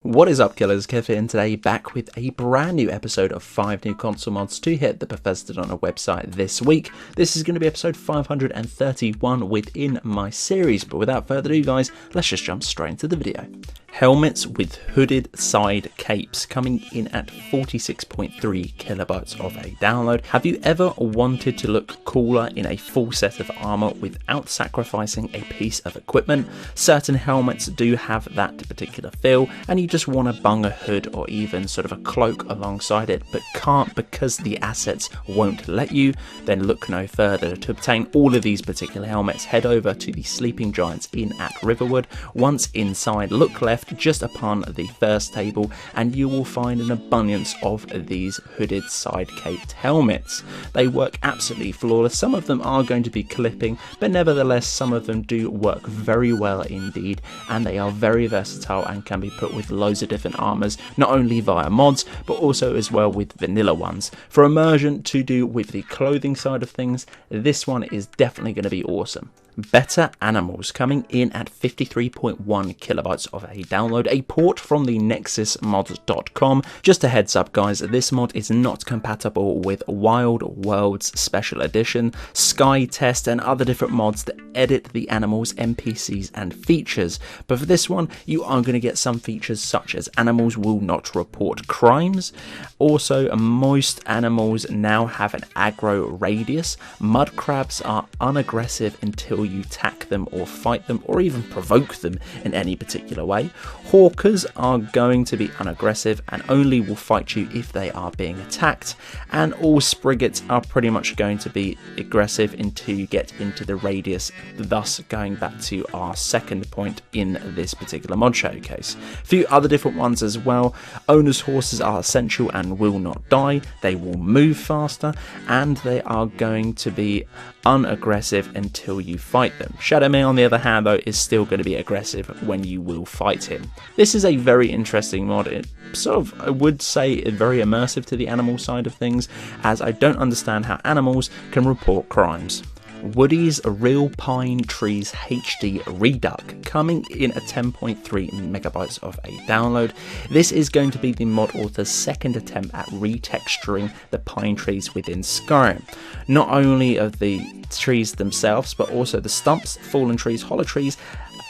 What is up, Killerkev here, and today back with a brand new episode of 5 new console mods to hit the Bethesda website this week. This is going to be episode 531 within my series, but without further ado guys, let's just jump straight into the video. Helmets with hooded side capes coming in at 46.3 kilobytes of a download. Have you ever wanted to look cooler in a full set of armor without sacrificing a piece of equipment? Certain helmets do have that particular feel, and you just want to bung a hood or even sort of a cloak alongside it, but can't because the assets won't let you? Then look no further. To obtain all of these particular helmets, head over to the Sleeping Giants Inn at Riverwood. Once inside, look left just upon the first table and you will find an abundance of these hooded side caped helmets. They work absolutely flawless. Some of them are going to be clipping, but nevertheless some of them do work very well indeed, and they are very versatile and can be put with loads of different armors, not only via mods but also as well with vanilla ones. For immersion to do with the clothing side of things, this one is definitely going to be awesome. Better Animals coming in at 53.1 kilobytes of a download, a port from the hospitals..Com. Just a heads up guys, this mod is not compatible with Wild Worlds Special Edition, Sky Test and other different mods that edit the animals, NPCs and features. But for this one you are going to get some features such as animals will not report crimes. Also, most animals now have an aggro radius. Mud crabs are unaggressive until you attack them or fight them or even provoke them in any particular way. Hawkers are going to be unaggressive and only will fight you if they are being attacked, and all spriggets are pretty much going to be aggressive until you get into the radius, thus going back to our second point in this particular mod showcase. A few other different ones as well. Owner's horses are essential and will not die, they will move faster, and they are going to be unaggressive until you fight them. Shadowmere on the other hand though is still going to be aggressive when you will fight him. This is a very interesting mod. It sort of, I would say, very immersive to the animal side of things, as I don't understand how animals can report crimes. Woody's Real Pine Trees HD Redux coming in at 10.3 megabytes of a download. This is going to be the mod author's second attempt at retexturing the pine trees within Skyrim. Not only of the trees themselves, but also the stumps, fallen trees, hollow trees,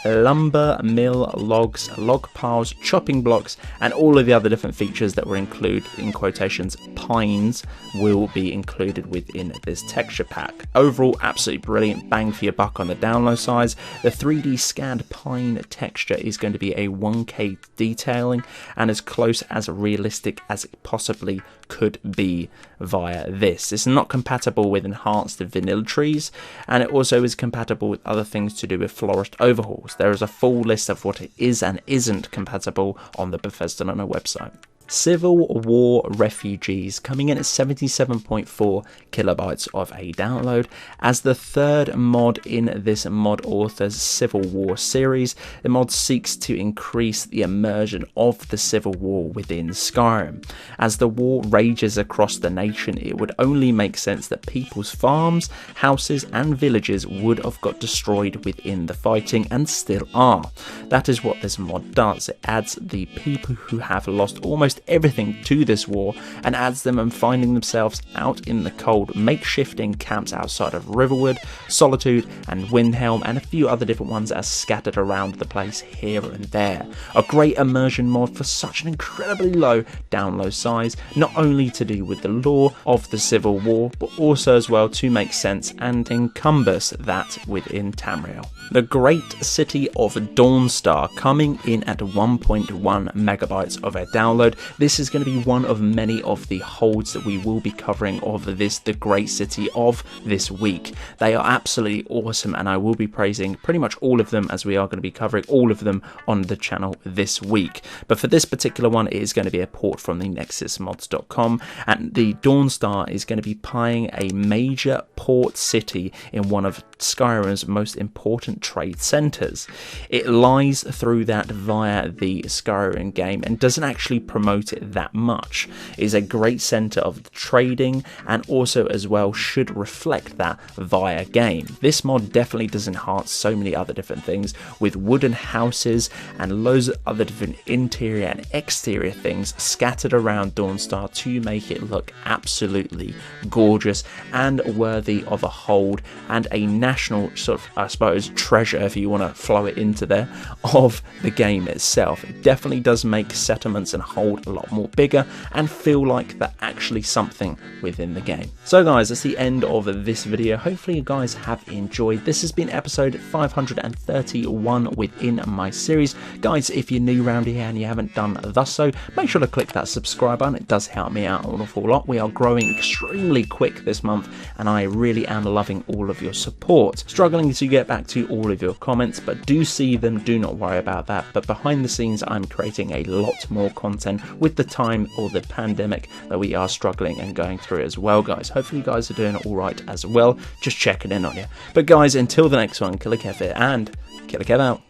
lumber, mill, logs, log piles, chopping blocks, and all of the other different features that were included, in quotations, pines, will be included within this texture pack. Overall, absolutely brilliant, bang for your buck on the download size. The 3D scanned pine texture is going to be a 1K detailing and as close as realistic as it possibly could be via this. It's not compatible with enhanced vanilla trees, and it also is compatible with other things to do with florist overhauls. There is a full list of what it is and isn't compatible on the Bethesda website. Civil War Refugees coming in at 77.4 kilobytes of a download. As the third mod in this mod author's Civil War series, the mod seeks to increase the immersion of the Civil War within Skyrim. As the war rages across the nation, it would only make sense that people's farms, houses and villages would have got destroyed within the fighting, and still are. That is what this mod does. It adds the people who have lost almost everything to this war and adds them and finding themselves out in the cold, makeshifting camps outside of Riverwood, Solitude and Windhelm, and a few other different ones that are scattered around the place here and there. A great immersion mod for such an incredibly low download size, not only to do with the lore of the Civil War, but also as well to make sense and encompass that within Tamriel. The great city of Dawnstar coming in at 1.1 megabytes of a download. This is going to be one of many of the holds that we will be covering of this, the great city of this week. They are absolutely awesome, and I will be praising pretty much all of them, as we are going to be covering all of them on the channel this week. But for this particular one, it is going to be a port from the nexusmods.com, and the Dawnstar is going to be playing a major port city in one of Skyrim's most important trade centers. It lies through that via the Skyrim game and doesn't actually promote promote it that much. It is a great center of the trading, and also as well should reflect that via game. This mod definitely does enhance so many other different things with wooden houses and loads of other different interior and exterior things scattered around Dawnstar to make it look absolutely gorgeous and worthy of a hold, and a national sort of, I suppose, treasure, if you want to flow it into there, of the game itself. It definitely does make settlements and hold a lot more bigger and feel like they're actually something within the game. So guys, that's the end of this video. Hopefully you guys have enjoyed. This has been episode 531 within my series. Guys, if you're new around here and you haven't done thus so, make sure to click that subscribe button. It does help me out an awful lot. We are growing extremely quick this month, and I really am loving all of your support. Struggling to get back to all of your comments, but do see them, do not worry about that. But behind the scenes, I'm creating a lot more content with the time or the pandemic that we are struggling and going through as well, guys. Hopefully you guys are doing all right as well. Just checking in on you. But guys, until the next one, Killerkev here, and Killerkev out.